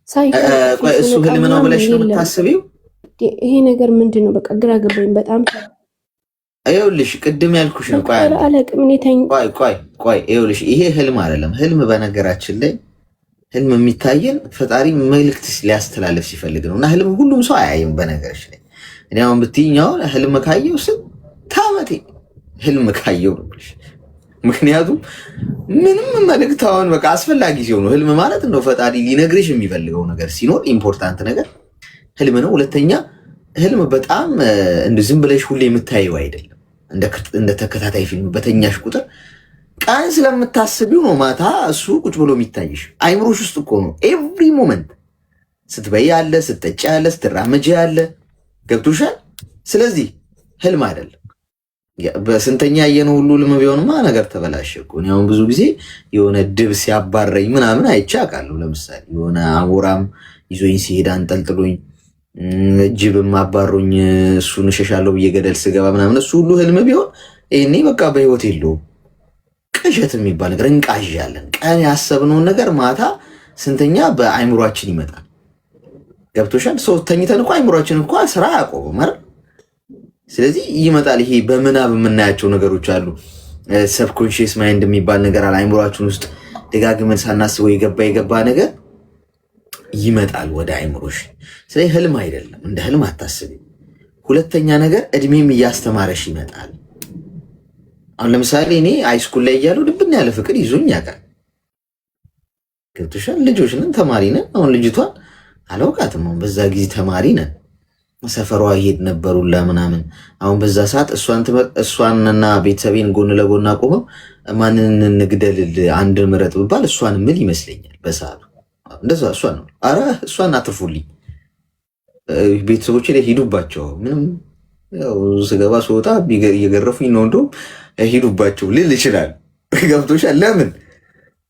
ሳይ እሱ ህልም ነው ብለሽ ነው የምታስቢው? ይሄ ነገር ምንድን ነው? በቃ ግራ ገባኝ በጣም። ይኸውልሽ ቅድም ያልኩሽ ነው። ቆይ ይኸውልሽ ይሄ ህልም አይደለም። ህልም በነገራችን ላይ ህልም የሚታየን ፈጣሪ መልእክት ሊያስተላልፍ ሲፈልግ ነው። እና ህልም ሁሉም ሰው አያይም በነገርሽ ላይ። እኔ አሁን ብትይኛው ህልም ካየው ስንት ዓመቴ ህልም ካየው ነው ብለሽ። ምክንያቱም ምንም መልእክት አሁን በቃ አስፈላጊ ሲሆን ነው። ህልም ማለት እንደው ፈጣሪ ሊነግርሽ የሚፈልገው ነገር ሲኖር ኢምፖርታንት ነገር ህልም ነው። ሁለተኛ ህልም በጣም እንደ ዝም ብለሽ ሁሌ የምታየው አይደለም። እንደ ተከታታይ ፊልም በተኛሽ ቁጥር ቀን ስለምታስቢው ነው ማታ እሱ ቁጭ ብሎ የሚታይሽ። አይምሮሽ ውስጥ እኮ ነው ኤቭሪ ሞመንት። ስትበይ ያለ፣ ስትጠጪ ያለ፣ ስትራመጂ ያለ። ገብቶሻል? ስለዚህ ህልም አይደለም። በስንተኛ ያየነው ሁሉ ህልም ቢሆንማ ነገር ተበላሸ እኮ። እኔ አሁን ብዙ ጊዜ የሆነ ድብ ሲያባረኝ ምናምን አይቼ አውቃለሁ። ለምሳሌ የሆነ አሞራም ይዞኝ ሲሄድ አንጠልጥሎኝ፣ ጅብም አባሮኝ እሱን እሸሻለሁ ብዬ ገደል ስገባ ምናምን እሱ ሁሉ ህልም ቢሆን ይሄኔ በቃ በህይወት የለውም። ቅዠት የሚባል ነገር እንቃዣለን። ቀን ያሰብነውን ነገር ማታ ስንተኛ በአይምሯችን ይመጣል። ገብቶሻል? ሰው ተኝተን እኮ አይምሯችን እኮ ስራ አያቆምም አይደል? ስለዚህ ይመጣል። ይሄ በምናብ የምናያቸው ነገሮች አሉ። ሰብኮንሺየስ ማይንድ የሚባል ነገር አለ። አይምሯችን ውስጥ ደጋግመን ሳናስበው የገባ ነገር ይመጣል ወደ አይምሮሽ። ስለዚህ ህልም አይደለም፣ እንደ ህልም አታስቢ። ሁለተኛ ነገር እድሜም እያስተማረሽ ይመጣል። አሁን ለምሳሌ እኔ ሃይስኩል ላይ እያለሁ ድብን ያለ ፍቅር ይዞኝ ያውቃል። ገብቶሻል? ልጆች ነን፣ ተማሪ ነን። አሁን ልጅቷን አላውቃትም። አሁን በዛ ጊዜ ተማሪ ነን። ሰፈሯ ይሄድ ነበሩላ ምናምን። አሁን በዛ ሰዓት እሷንና ቤተሰቤን ጎን ለጎን አቆመው ማንን እንግደልል አንድ ምረጥ ብባል እሷን ምን ይመስለኛል በሰዓቱ እንደዛ እሷን ነው። አረ እሷን አትርፉልኝ፣ ቤተሰቦቼ ላይ ሂዱባቸው፣ ምንም ያው ስገባ ስወጣ እየገረፉኝ ነው እንደውም ሂዱባቸው ልል ይችላል። ገብቶሻል? ለምን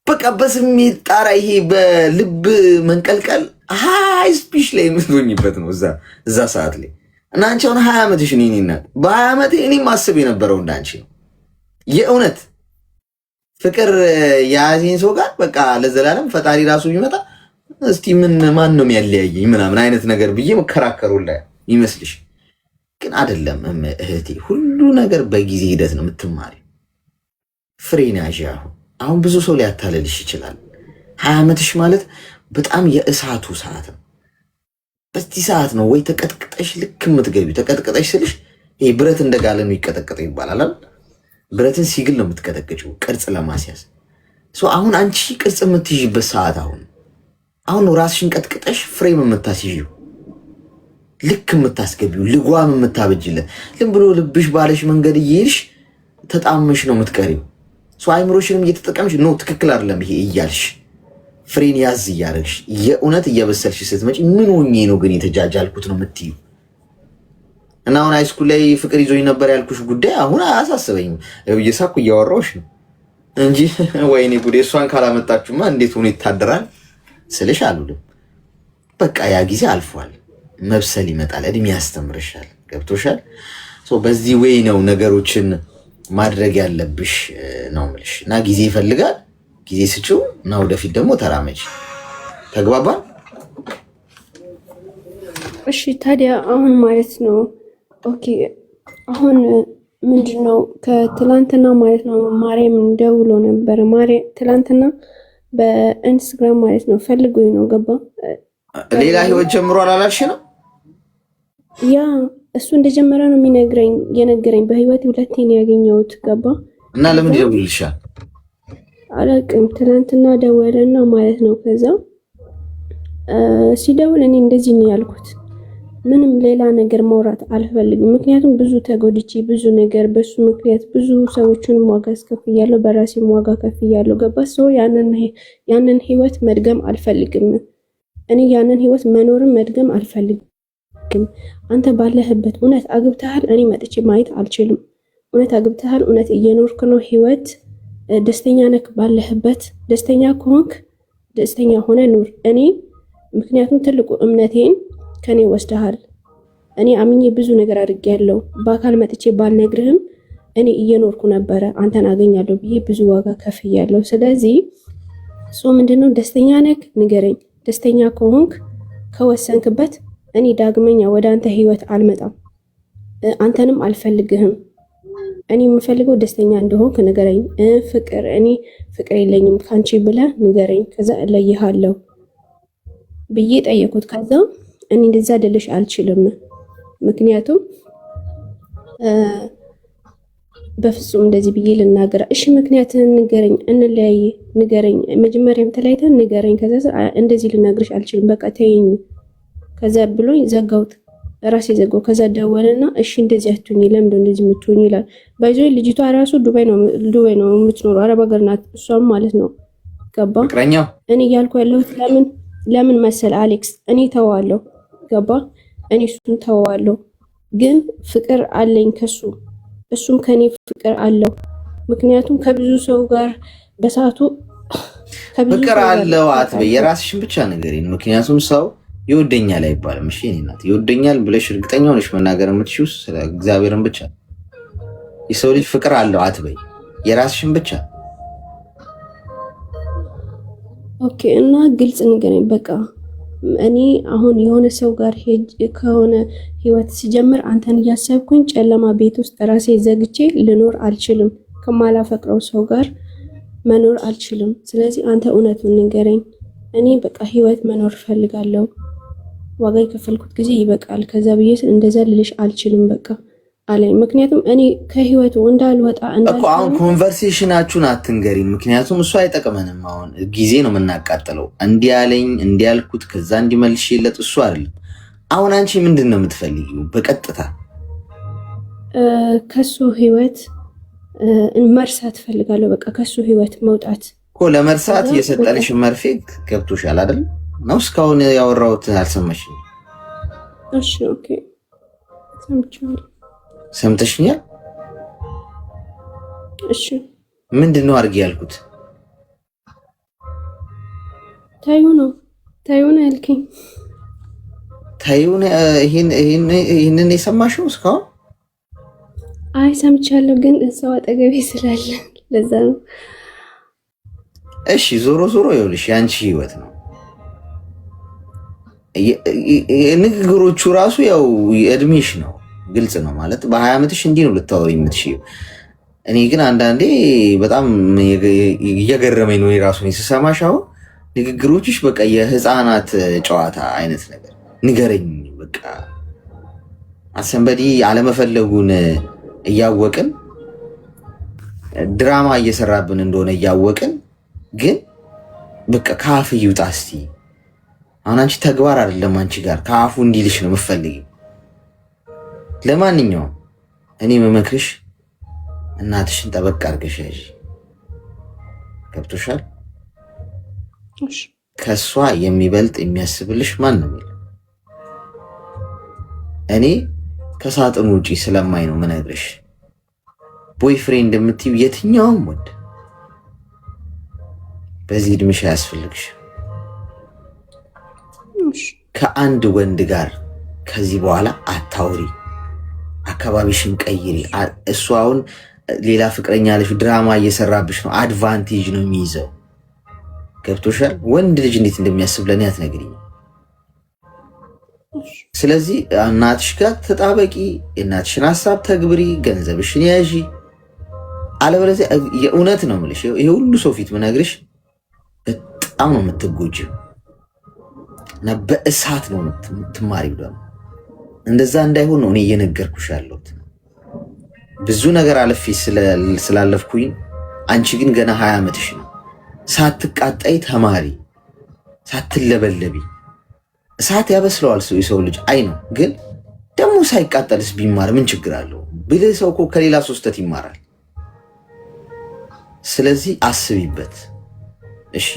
በቃ በስሜት ጣራ ይሄ በልብ መንቀልቀል ሃይ ስፒች ላይ የምትሆኝበት ነው እዛ ሰዓት ላይ እና አንቺ አሁን 20 ዓመትሽ ነው እናት በ20 ዓመቴ እኔ ማስብ የነበረው እንዳንቺ ነው። የእውነት ፍቅር የያዘኝ ሰው ጋር በቃ ለዘላለም ፈጣሪ ራሱ ቢመጣ እስቲ ማን ነው የሚያለያየኝ ምናምን አይነት ነገር ብዬ መከራከሩላ ይመስልሽ? ግን አይደለም እህቴ፣ ሁሉ ነገር በጊዜ ሂደት ነው የምትማሪ። ፍሬን ያዥ። አሁን ብዙ ሰው ሊያታለልሽ ይችላል። 20 ዓመትሽ ማለት በጣም የእሳቱ ሰዓት ነው። በዚህ ሰዓት ነው ወይ ተቀጥቅጠሽ ልክ የምትገቢው። ተቀጥቅጠሽ ስልሽ ይሄ ብረት እንደጋለ ነው ይቀጠቀጠ ይባላል። ብረትን ሲግል ነው የምትቀጠቅጭው ቅርጽ ለማስያዝ። አሁን አንቺ ቅርጽ የምትይዥበት ሰዓት አሁን ነው ራስሽን ቀጥቅጠሽ ፍሬም የምታስይዥው ልክ የምታስገቢው ልጓም የምታበጅለት። ዝም ብሎ ልብሽ ባለሽ መንገድ እየሄድሽ ተጣመሽ ነው የምትቀሪው። አይምሮሽንም እየተጠቀምሽ ነው ትክክል አይደለም ይሄ እያልሽ ፍሬን ያዝ እያደረግሽ የእውነት እየበሰልሽ ስትመጪ ምን ሆኜ ነው ግን የተጃጃልኩት ነው የምትዩ። እና አሁን ሃይስኩል ላይ ፍቅር ይዞኝ ነበር ያልኩሽ ጉዳይ አሁን አያሳስበኝም። እየሳኩ እያወራሁሽ ነው እንጂ ወይኔ ጉዴ እሷን ካላመጣችሁማ እንዴት ሆኖ ይታደራል ስልሽ አሉልም። በቃ ያ ጊዜ አልፏል። መብሰል ይመጣል፣ እድሜ ያስተምርሻል። ገብቶሻል? በዚህ ወይ ነው ነገሮችን ማድረግ ያለብሽ ነው የምልሽ። እና ጊዜ ይፈልጋል፣ ጊዜ ስጪው እና ወደፊት ደግሞ ተራመጅ። ተግባባን? እሺ ታዲያ አሁን ማለት ነው ኦኬ። አሁን ምንድነው ከትላንትና ማለት ነው ማርያም ደውሎ ነበረ። ማርያም ትላንትና በኢንስታግራም ማለት ነው ፈልጎኝ ነው ገባ። ሌላ ህይወት ጀምሯል አላልሽ ነው? ያ እሱ እንደጀመረ ነው የነገረኝ። በህይወት ሁለቴ ነው ያገኘሁት ገባ። እና ለምን ይደውልልሻል? አላውቅም። ትናንትና ደወለና ማለት ነው ከዛ ሲደውል እኔ እንደዚህ ነው ያልኩት። ምንም ሌላ ነገር ማውራት አልፈልግም። ምክንያቱም ብዙ ተጎድቼ ብዙ ነገር በሱ ምክንያት ብዙ ሰዎችን ዋጋ አስከፍያለሁ፣ በራሴም ዋጋ ከፍያለሁ ገባ። ሰው ያንን ህይወት መድገም አልፈልግም። እኔ ያንን ህይወት መኖርም መድገም አልፈልግም። አንተ ባለህበት እውነት አግብተሃል፣ እኔ መጥቼ ማየት አልችልም። እውነት አግብተሃል፣ እውነት እየኖርክ ነው ህይወት፣ ደስተኛ ነክ ባለህበት። ደስተኛ ከሆንክ ደስተኛ ሆነ ኑር። እኔ ምክንያቱም ትልቁ እምነቴን ከኔ ወስደሃል። እኔ አምኜ ብዙ ነገር አድርጌያለሁ። በአካል መጥቼ ባልነግርህም እኔ እየኖርኩ ነበረ፣ አንተን አገኛለሁ ብዬ ብዙ ዋጋ ከፍያለሁ። ስለዚህ ምንድነው ደስተኛ ነክ ንገረኝ። ደስተኛ ከሆንክ ከወሰንክበት እኔ ዳግመኛ ወደ አንተ ህይወት አልመጣም፣ አንተንም አልፈልግህም። እኔ የምፈልገው ደስተኛ እንደሆንክ ንገረኝ። እኔ ፍቅር የለኝም ካንቺ ብለህ ንገረኝ፣ ከዛ እለይሃለሁ ብዬ ጠየኩት። ከዛ እኔ እንደዛ ልልሽ አልችልም፣ ምክንያቱም በፍጹም እንደዚህ ብዬ ልናገር። እሺ ምክንያቱም ንገረኝ፣ እንለያይ፣ ንገረኝ፣ መጀመሪያም ተለያይተን ንገረኝ። ከዛ እንደዚህ ልናገርሽ አልችልም፣ በቃ ተይኝ። ከዛ ብሎኝ ዘጋውት፣ ራሴ ዘጋው። ከዛ ደወለና እሺ እንደዚህ አትሁኝ፣ ለምን እንደዚህ የምትሆኝ ይላል። ባይዞ ልጅቷ ራሱ ዱባይ ነው የምትኖረው፣ አረብ ሀገር ናት እሷም ማለት ነው ገባ። እኔ እያልኩ ያለሁት ለምን መሰል አሌክስ፣ እኔ ተዋለሁ ገባ። እኔ እሱን ተዋለሁ፣ ግን ፍቅር አለኝ ከሱ፣ እሱም ከኔ ፍቅር አለው። ምክንያቱም ከብዙ ሰው ጋር በሰዓቱ ፍቅር አለው አትበይ፣ የራስሽን ብቻ ንገሪኝ። ምክንያቱም ሰው ይወደኛል አይባልም። እሺ እኔ እናት ይወደኛል ብለሽ እርግጠኛ ሆነሽ መናገር የምትችይው ስለ እግዚአብሔርን ብቻ። የሰው ልጅ ፍቅር አለው አትበይ፣ የራስሽን ብቻ። ኦኬ። እና ግልጽ ንገረኝ በቃ። እኔ አሁን የሆነ ሰው ጋር ከሆነ ህይወት ሲጀምር አንተን እያሰብኩኝ ጨለማ ቤት ውስጥ ራሴ ዘግቼ ልኖር አልችልም። ከማላፈቅረው ሰው ጋር መኖር አልችልም። ስለዚህ አንተ እውነቱን ንገረኝ። እኔ በቃ ህይወት መኖር ፈልጋለሁ። ዋጋ የከፈልኩት ጊዜ ይበቃል። ከዛ ብዬ እንደዛ ልልሽ አልችልም በቃ አለኝ። ምክንያቱም እኔ ከህይወቱ እንዳልወጣ እኮ አሁን ኮንቨርሴሽናችሁን አትንገሪኝ፣ ምክንያቱም እሱ አይጠቅመንም። አሁን ጊዜ ነው የምናቃጥለው። እንዲህ ያለኝ እንዲህ ያልኩት ከዛ እንዲመልሽለት እሱ አይደለም። አሁን አንቺ ምንድን ነው የምትፈልጊው? በቀጥታ ከሱ ህይወት መርሳት ፈልጋለሁ። በቃ ከሱ ህይወት መውጣት እኮ ለመርሳት የሰጠንሽ መርፌ ገብቶሻል አይደል? ነው እስካሁን ያወራሁት አልሰማሽም? እሺ ኦኬ ሰምቻለሁ። ሰምተሽኛል? እሺ ምንድን ነው አድርጌ ያልኩት? ታዩ ነው ያልከኝ። ታዩን ይህንን የሰማሽው እስካሁን? አይ ሰምቻለሁ፣ ግን እዛው አጠገቤ ስላለ ለዛ ነው። እሺ ዞሮ ይኸውልሽ የአንቺ ህይወት ነው። ንግግሮቹ ራሱ ያው እድሜሽ ነው፣ ግልጽ ነው ማለት በ20 ዓመትሽ እንዲህ ነው ልታወሪ የምትችይው። እኔ ግን አንዳንዴ በጣም እየገረመኝ ነው የራሱን ስሰማሽ። አሁን ንግግሮችሽ በቃ የህፃናት ጨዋታ አይነት ነገር ንገረኝ። በቃ አሰንበዲ አለመፈለጉን እያወቅን ድራማ እየሰራብን እንደሆነ እያወቅን ግን በቃ ከአፍ ይውጣ እስቲ። አሁን አንቺ ተግባር አይደለም አንቺ ጋር ከአፉ እንዲልሽ ነው የምፈልጊው። ለማንኛውም እኔ መመክርሽ እናትሽን ጠበቅ አድርገሽ ያዢ። ገብቶሻል? ከእሷ የሚበልጥ የሚያስብልሽ ማንም የለም። እኔ ከሳጥን ውጪ ስለማይ ነው ምነግርሽ። ቦይፍሬንድ የምትይው የትኛውም ወንድ በዚህ እድሜሽ አያስፈልግሽ። ከአንድ ወንድ ጋር ከዚህ በኋላ አታውሪ። አካባቢሽን ቀይሪ። እሱ አሁን ሌላ ፍቅረኛ አለሽ፣ ድራማ እየሰራብሽ ነው። አድቫንቴጅ ነው የሚይዘው። ገብቶሻል? ወንድ ልጅ እንዴት እንደሚያስብ ለእኔ አትነግሪኝ። ስለዚህ እናትሽ ጋር ተጣበቂ፣ የእናትሽን ሀሳብ ተግብሪ፣ ገንዘብሽን ያዢ። አለበለዚያ የእውነት ነው የምልሽ፣ ይሄ ሁሉ ሰው ፊት ምነግርሽ በጣም ነው የምትጎጂው እና በእሳት ነው የምትማሪው። ደግሞ እንደዛ እንዳይሆን ነው እኔ እየነገርኩሽ ያለሁት። ብዙ ነገር አለፌ ስላለፍኩኝ፣ አንቺ ግን ገና 20 ዓመትሽ ነው። ሳትቃጣይ ተማሪ፣ ሳትለበለቢ። እሳት ያበስለዋል ሰው የሰው ልጅ አይ ነው፣ ግን ደግሞ ሳይቃጠልስ ቢማር ምን ችግር አለው? ብልህ ሰው እኮ ከሌላ ሶስተት ይማራል። ስለዚህ አስቢበት። እሺ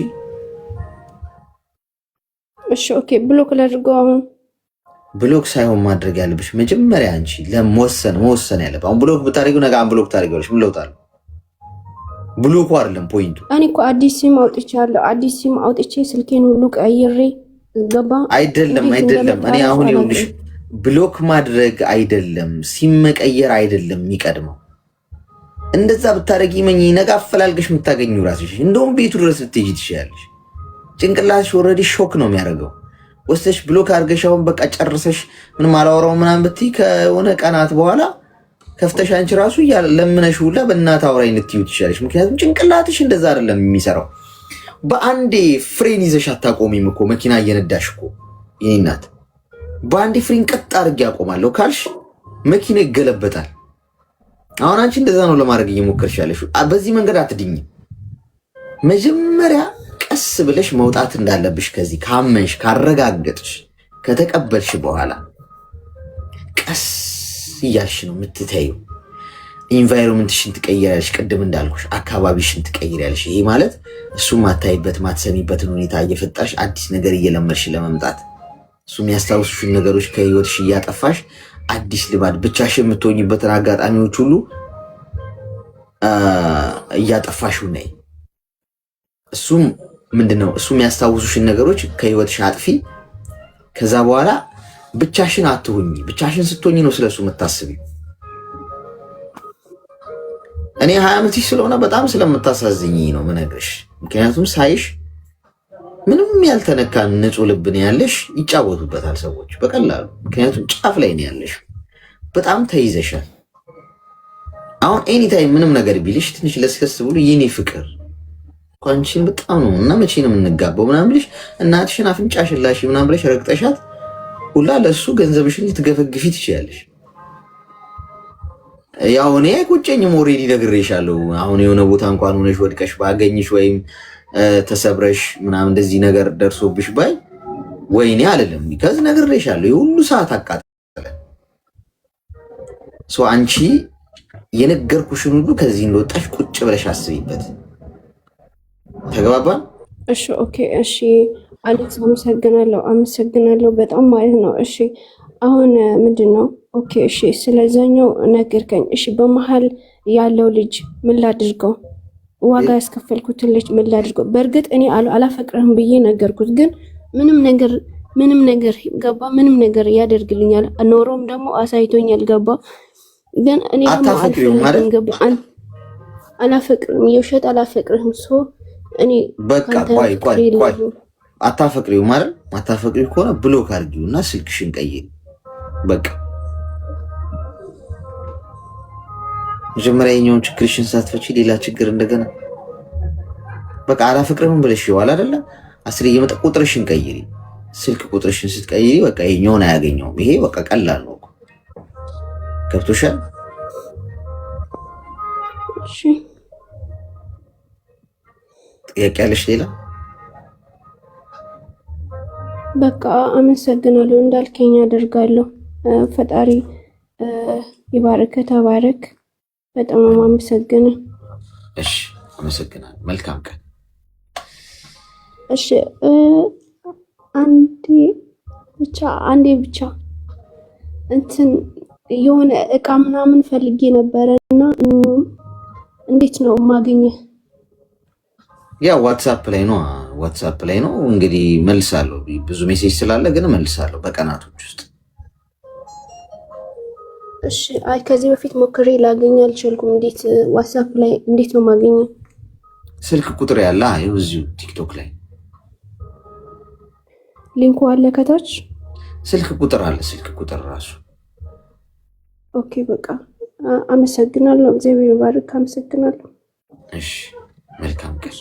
ኦኬ። ብሎክ ላድርገው? አሁን ብሎክ ሳይሆን ማድረግ ያለብሽ መጀመሪያ አንቺ መወሰን ያለብሽ። አሁን ብሎክ ብታደርጊው ነገ ብሎክ ታደርጊዋለሽ። ምን ለውጥ አለው? ብሎኩ አይደለም ፖይንቱ። እኔ እኮ አዲስ ሲም አውጥቻለሁ። አዲስ ሲም አውጥቼ ስልኬን ሁሉ ቀይሬ ገባ። አይደለም። እኔ አሁን ይኸውልሽ ብሎክ ማድረግ አይደለም ሲም መቀየር አይደለም የሚቀድመው። እንደዛ ብታደርጊ መኝ ነገ አፈላልገሽ የምታገኙ ራስሽ። እንደውም ቤቱ ድረስ ልትሄጂ ትችያለሽ። ጭንቅላትሽ ኦልሬዲ ሾክ ነው የሚያደርገው። ወስተሽ ብሎክ አድርገሽ አሁን በቃ ጨርሰሽ ምንም አላወራው ምናምን ብትይ ከሆነ ቀናት በኋላ ከፍተሽ አንቺ ራሱ ለምነሽ ሁላ በእናትህ አውራኝ ልትይው ትችያለሽ። ምክንያቱም ጭንቅላትሽ እንደዛ አይደለም የሚሰራው። በአንዴ ፍሬን ይዘሽ አታቆሚም እኮ መኪና እየነዳሽ እኮ የኔ እናት። በአንዴ ፍሬን ቀጥ አድርጌ ያቆማለሁ ካልሽ መኪና ይገለበጣል። አሁን አንቺ እንደዛ ነው ለማድረግ እየሞከርሽ ያለሽ። በዚህ መንገድ አትድኝም። መጀመሪያ ቀስ ብለሽ መውጣት እንዳለብሽ ከዚህ ካመንሽ፣ ካረጋገጥሽ፣ ከተቀበልሽ በኋላ ቀስ እያልሽ ነው የምትተይው። ኢንቫይሮንመንትሽን ትቀይራለሽ። ቅድም እንዳልኩሽ አካባቢሽን ትቀይራለሽ። ይሄ ማለት እሱ ማታይበት ማትሰሚበትን ሁኔታ እየፈጠርሽ አዲስ ነገር እየለመድሽ ለመምጣት እሱ የሚያስታውሱሽን ነገሮች ከህይወትሽ እያጠፋሽ አዲስ ልማድ ብቻሽ የምትሆኝበትን አጋጣሚዎች ሁሉ እያጠፋሽው ነይ። እሱም ምንድነው? እሱ የሚያስታውሱሽን ነገሮች ከህይወትሽ አጥፊ። ከዛ በኋላ ብቻሽን አትሁኝ። ብቻሽን ስትሆኝ ነው ስለሱ የምታስቢው። እኔ 20 ዓመትሽ ስለሆነ በጣም ስለምታሳዝኝ ነው ምነግርሽ። ምክንያቱም ሳይሽ ምንም ያልተነካ ንጹህ ልብ ነው ያለሽ። ይጫወቱበታል ሰዎች በቀላሉ። ምክንያቱም ጫፍ ላይ ነው ያለሽ። በጣም ተይዘሻል። አሁን ኤኒታይም ምንም ነገር ቢልሽ ትንሽ ለስከስ ብሎ የኔ ፍቅር አንቺን በጣም ነው እና መቼ ነው የምንጋባው ምናምን ብለሽ እናትሽን አፍንጫሽን ላሽ ምናምን ብለሽ ረግጠሻት ሁላ ለሱ ገንዘብሽን ልትገፈግፊ ትችያለሽ። ያው እኔ አይቆጨኝም። ኦልሬዲ ነግሬሻለሁ። አሁን የሆነ ቦታ እንኳን ሆነሽ ወድቀሽ ባገኝሽ ወይም ተሰብረሽ ምናምን እንደዚህ ነገር ደርሶብሽ ባይ ወይኔ አልልም። ቢካዝ ነግሬሻለሁ። የሁሉ ሰዓት አቃጠለ። አንቺ የነገርኩሽን ሁሉ ከዚህ እንደወጣሽ ቁጭ ብለሽ አስቢበት። ተግባባን? እሺ ኦኬ። እሺ አሌክስ አመሰግናለሁ በጣም ማለት ነው። እሺ አሁን ምንድነው? ኦኬ እሺ፣ ስለዛኛው ነገርከኝ። እሺ በመሃል ያለው ልጅ ምን ላድርገው? ዋጋ ያስከፈልኩትን ልጅ ምን ላድርገው? በእርግጥ እኔ አላፈቅርህም ብዬ ነገርኩት፣ ግን ምንም ነገር ገባ፣ ምንም ነገር ያደርግልኛል። ኖሮም ደግሞ አሳይቶኛል። ገባ፣ ግን እኔ ደግሞ ገባ አላፈቅርም፣ የውሸት አላፈቅርህም። እኔ በቃ ቆይ አታፈቅሪው ማለት አታፈቅሪው ከሆነ ብሎክ አድርጊውና ስልክሽን ቀይሪ። በቃ መጀመሪያ የኛውን ችግርሽን ሳትፈቺ ሌላ ችግር እንደገና በቃ አላፈቅርህም ብለሽ ይዋል አይደለ? አስር እየመጣ ቁጥርሽን ቀይሪ። ስልክ ቁጥርሽን ስትቀይሪ በቃ የኛውን አያገኘውም። ይሄ በቃ ቀላል ነው። ገብቶሻል? እሺ ጥያቄ ያለሽ ሌላ? በቃ አመሰግናለሁ። እንዳልከኝ አደርጋለሁ። ፈጣሪ ይባርክ፣ ተባረክ። በጣም ነው የማመሰግነው። እሺ አመሰግናለሁ። መልካም ቀን። እሺ አንዴ ብቻ እንትን የሆነ እቃ ምናምን ፈልጌ ነበረና እንዴት ነው ማግኘህ? ያ ዋትስአፕ ላይ ነው እንግዲህ መልሳለሁ። ብዙ ሜሴጅ ስላለ ግን መልሳለሁ በቀናቶች ውስጥ። እሺ አይ ከዚህ በፊት ሞክሬ ላገኝ አልቻልኩም። ዋትስአፕ ላይ እንዴት ነው ማግኘህ? ስልክ ቁጥር ያለ ይኸው እዚሁ ቲክቶክ ላይ ሊንኩ አለ ከታች። ስልክ ቁጥር አለ፣ ስልክ ቁጥር ራሱ። ኦኬ በቃ አመሰግናለሁ። እግዚአብሔር ይባርክ። አመሰግናለሁ። እሺ መልካም ቀን።